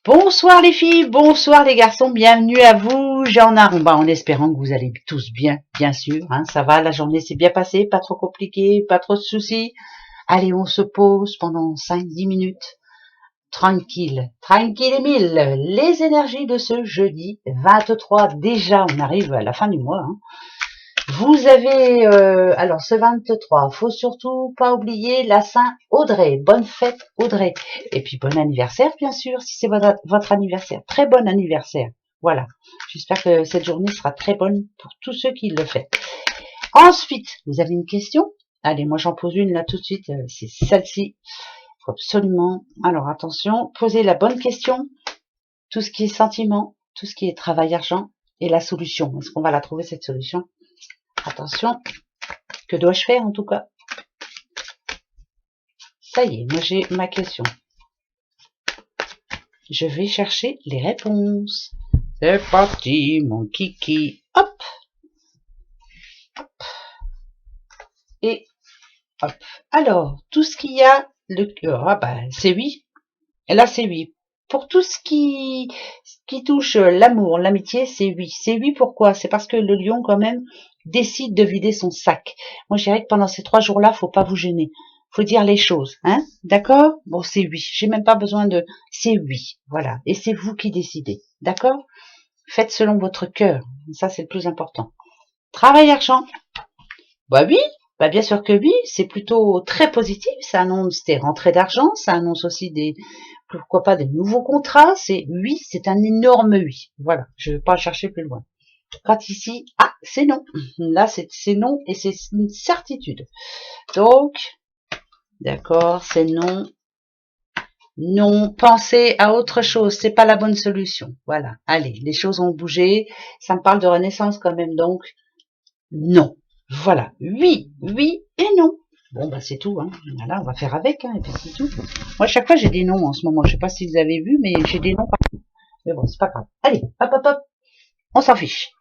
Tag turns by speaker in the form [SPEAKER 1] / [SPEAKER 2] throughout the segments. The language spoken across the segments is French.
[SPEAKER 1] Bonsoir les filles, bonsoir les garçons, bienvenue à vous, Jeanne Arumba, en espérant que vous allez tous bien, bien sûr, hein, ça va, la journée s'est bien passée, pas trop compliqué, pas trop de soucis. Allez, on se pose pendant 5-10 minutes, tranquille, tranquille et mille, les énergies de ce jeudi 23, déjà on arrive à la fin du mois, hein. Vous avez, alors ce 23, faut surtout pas oublier la Saint-Audrey. Bonne fête Audrey. Et puis bon anniversaire bien sûr, si c'est votre anniversaire. Très bon anniversaire. Voilà. J'espère que cette journée sera très bonne pour tous ceux qui le font. Ensuite, vous avez une question? Allez, moi j'en pose une là tout de suite. C'est celle-ci. Faut absolument. Alors attention, posez la bonne question. Tout ce qui est sentiment, tout ce qui est travail-argent et la solution. Est-ce qu'on va la trouver cette solution? Attention, que dois-je faire en tout cas? Ça y est, moi j'ai ma question. Je vais chercher les réponses. C'est parti, mon kiki. Hop, hop, et hop. Alors, tout ce qu'il y a, c'est oui. Et là, c'est oui. Pour tout ce qui touche l'amour, l'amitié, c'est oui. C'est oui, pourquoi? C'est parce que le lion, quand même, décide de vider son sac. Moi, je dirais que pendant ces 3 jours-là, faut pas vous gêner. Faut dire les choses, hein? D'accord? Bon, c'est oui. J'ai même pas besoin de... C'est oui. Voilà. Et c'est vous qui décidez. D'accord? Faites selon votre cœur. Ça, c'est le plus important. Travail argent. Bah oui. Bah bien sûr que oui. C'est plutôt très positif. Ça annonce des rentrées d'argent. Ça annonce aussi des... Pourquoi pas des nouveaux contrats? C'est oui, c'est un énorme oui. Voilà, je ne vais pas chercher plus loin. Quand ici, ah, c'est non. Là, c'est non et c'est une certitude. Donc, d'accord, c'est non. Non, pensez à autre chose, c'est pas la bonne solution. Voilà, allez, les choses ont bougé. Ça me parle de renaissance quand même, donc non. Voilà, oui, oui et non. Bon, bah c'est tout, hein. Voilà, on va faire avec, hein, et puis c'est tout. Moi, chaque fois, j'ai des noms en ce moment. Je sais pas si vous avez vu, mais j'ai des noms partout. Mais bon, c'est pas grave. Allez, hop, hop, hop. On s'en fiche.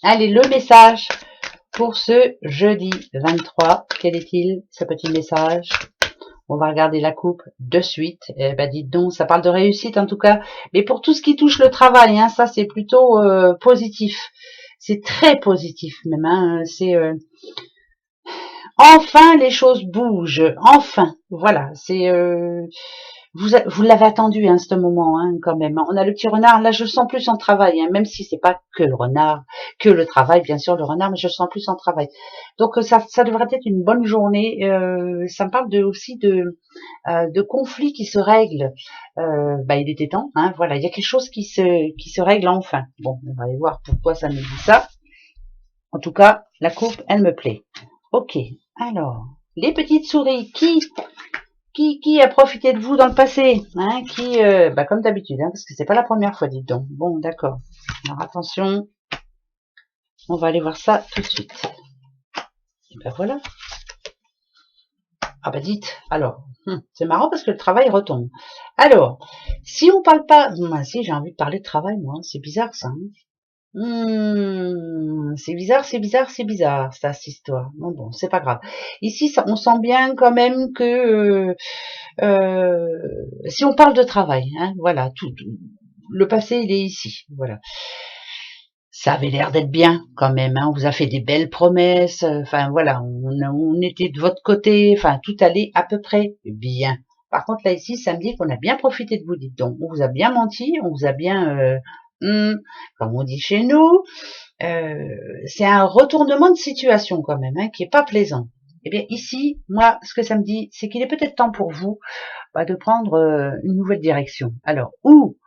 [SPEAKER 1] Allez, le message pour ce jeudi 23. Quel est-il, ce petit message? On va regarder la coupe de suite. Eh ben, dites donc, ça parle de réussite en tout cas. Mais pour tout ce qui touche le travail, hein, ça c'est plutôt positif. C'est très positif même. Hein. C'est enfin les choses bougent. Enfin, voilà. C'est vous l'avez attendu, hein, ce moment, hein, quand même. On a le petit renard, là je le sens plus en travail, hein, même si c'est pas que le renard, que le travail, bien sûr, le renard, mais je le sens plus en travail. Donc ça devrait être une bonne journée. Ça me parle aussi de conflits qui se règlent. Bah il était temps, hein, voilà, il y a quelque chose qui se règle enfin. Bon, on va aller voir pourquoi ça me dit ça. En tout cas, la coupe, elle me plaît. Ok, alors, les petites souris, qui a profité de vous dans le passé, hein, bah comme d'habitude, hein, parce que c'est pas la première fois, dites donc. Bon, d'accord. Alors attention, on va aller voir ça tout de suite. Et ben voilà. Ah bah dites, alors, c'est marrant parce que le travail retombe. Alors, si on parle pas, moi si j'ai envie de parler de travail, moi, c'est bizarre ça. Hein. C'est bizarre, c'est bizarre, c'est bizarre, ça, cette histoire. Bon, c'est pas grave. Ici, on sent bien quand même que si on parle de travail, hein, voilà, tout, le passé, il est ici, voilà. Ça avait l'air d'être bien quand même, hein, on vous a fait des belles promesses, enfin voilà, on était de votre côté, enfin tout allait à peu près bien. Par contre là ici, ça me dit qu'on a bien profité de vous, dites donc. On vous a bien menti, on vous a bien, comme on dit chez nous, c'est un retournement de situation quand même, hein, qui est pas plaisant. Eh bien ici, moi, ce que ça me dit, c'est qu'il est peut-être temps pour vous de prendre une nouvelle direction. Alors, ou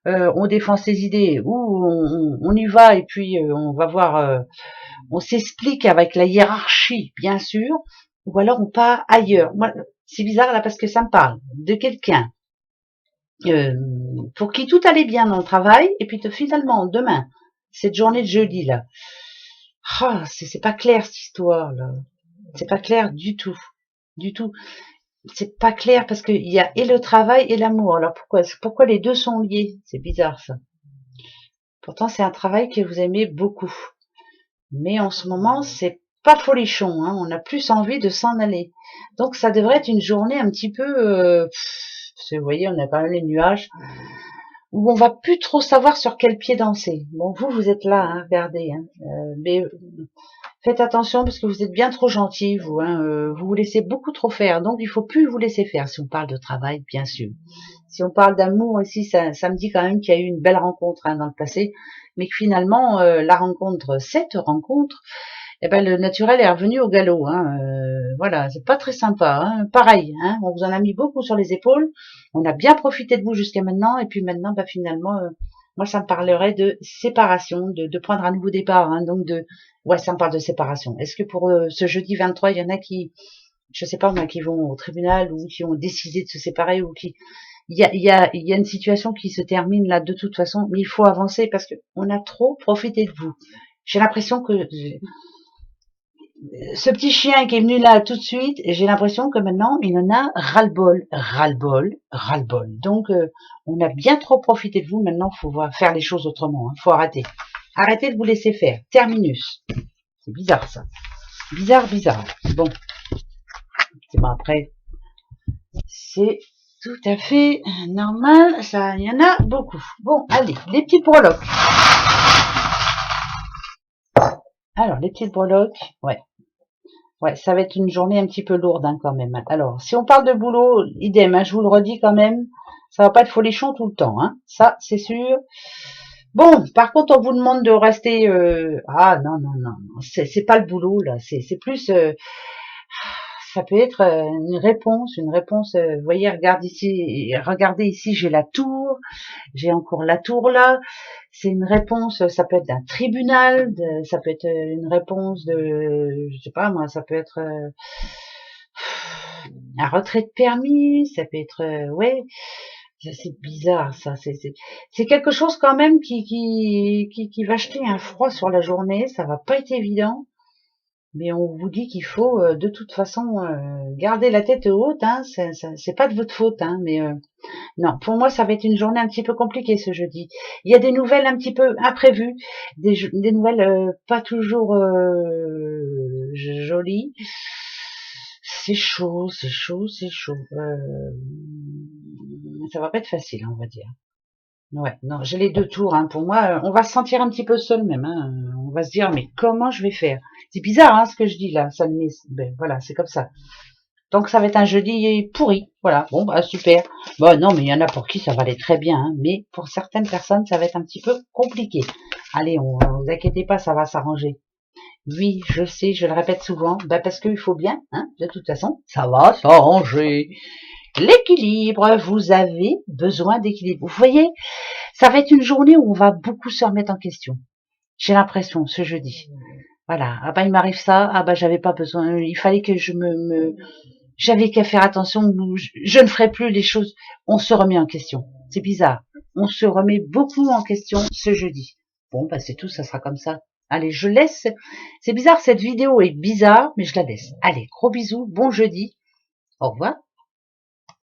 [SPEAKER 1] on défend ses idées, ou on y va et puis on va voir, on s'explique avec la hiérarchie, bien sûr, ou alors on part ailleurs. Moi, c'est bizarre là parce que ça me parle de quelqu'un pour qui tout allait bien dans le travail, et puis finalement, demain, cette journée de jeudi là, c'est pas clair cette histoire là, c'est pas clair du tout, du tout. C'est pas clair parce qu'il y a et le travail et l'amour. Alors pourquoi les deux sont liés? C'est bizarre ça. Pourtant c'est un travail que vous aimez beaucoup. Mais en ce moment c'est pas folichon, hein. On a plus envie de s'en aller. Donc ça devrait être une journée un petit peu... vous voyez, on a quand même les nuages. où on va plus trop savoir sur quel pied danser. Bon, vous êtes là, hein, regardez, hein, mais faites attention parce que vous êtes bien trop gentil, vous, hein, vous vous laissez beaucoup trop faire, donc il faut plus vous laisser faire. Si on parle de travail, bien sûr. Si on parle d'amour ici, ça me dit quand même qu'il y a eu une belle rencontre hein, dans le passé, mais que finalement, cette rencontre, eh ben le naturel est revenu au galop. Hein, voilà, c'est pas très sympa. Hein, pareil, hein, on vous en a mis beaucoup sur les épaules. On a bien profité de vous jusqu'à maintenant, et puis maintenant, bah, finalement, moi, ça me parlerait de séparation, de prendre un nouveau départ. Hein, donc ouais, ça me parle de séparation. Est-ce que pour ce jeudi 23, il y en a qui, je sais pas moi, qui vont au tribunal ou qui ont décidé de se séparer ou qui il y a une situation qui se termine là de toute façon, mais il faut avancer parce que on a trop profité de vous. J'ai l'impression que ce petit chien qui est venu là tout de suite, j'ai l'impression que maintenant il en a ras-le-bol, ras-le-bol, ras-le-bol. Donc on a bien trop profité de vous. Maintenant, faut faire les choses autrement. Hein. Faut arrêter. Arrêtez de vous laisser faire. Terminus. C'est bizarre ça. Bizarre, bizarre. Bon. C'est bon après. C'est tout à fait normal. Ça, il y en a beaucoup. Bon, allez, les petits breloques. Alors, les petites breloques, ouais. Ouais, ça va être une journée un petit peu lourde hein, quand même. Alors, si on parle de boulot, idem, hein, je vous le redis quand même, ça va pas être folichon tout le temps, hein. Ça, c'est sûr. Bon, par contre, on vous demande de rester. Ah non, non, non, non, c'est pas le boulot là. C'est plus. Ça peut être une réponse. Vous voyez, regardez ici, j'ai la tour. J'ai encore la tour là. C'est une réponse, ça peut être d'un tribunal, ça peut être une réponse de, je sais pas moi, ça peut être un retrait de permis, ça peut être, ouais, c'est bizarre ça, c'est quelque chose quand même qui va jeter un froid sur la journée, ça va pas être évident. Mais on vous dit qu'il faut de toute façon garder la tête haute, hein, c'est pas de votre faute, hein, mais non, pour moi, ça va être une journée un petit peu compliquée ce jeudi. Il y a des nouvelles un petit peu imprévues, des nouvelles pas toujours jolies. C'est chaud, c'est chaud, c'est chaud. Ça va pas être facile, on va dire. Ouais, non, j'ai les deux tours. Hein. Pour moi, on va se sentir un petit peu seul même. Hein. On va se dire, mais comment je vais faire? C'est bizarre, hein, ce que je dis là. Ça me ben, voilà, c'est comme ça. Donc ça va être un jeudi pourri. Voilà, bon bah super. Bon non mais il y en a pour qui ça va aller très bien, hein, mais pour certaines personnes ça va être un petit peu compliqué. Allez, vous inquiétez pas, ça va s'arranger. Oui, je sais, je le répète souvent, bah parce qu'il faut bien, hein, de toute façon, ça va s'arranger. L'équilibre, vous avez besoin d'équilibre. Vous voyez, ça va être une journée où on va beaucoup se remettre en question. J'ai l'impression, ce jeudi. Voilà, ah bah il m'arrive ça, ah bah j'avais pas besoin, il fallait que j'avais qu'à faire attention, je ne ferai plus les choses. On se remet en question. C'est bizarre. On se remet beaucoup en question ce jeudi. Bon, bah c'est tout, ça sera comme ça. Allez, je laisse. C'est bizarre, cette vidéo est bizarre, mais je la laisse. Allez, gros bisous, bon jeudi. Au revoir.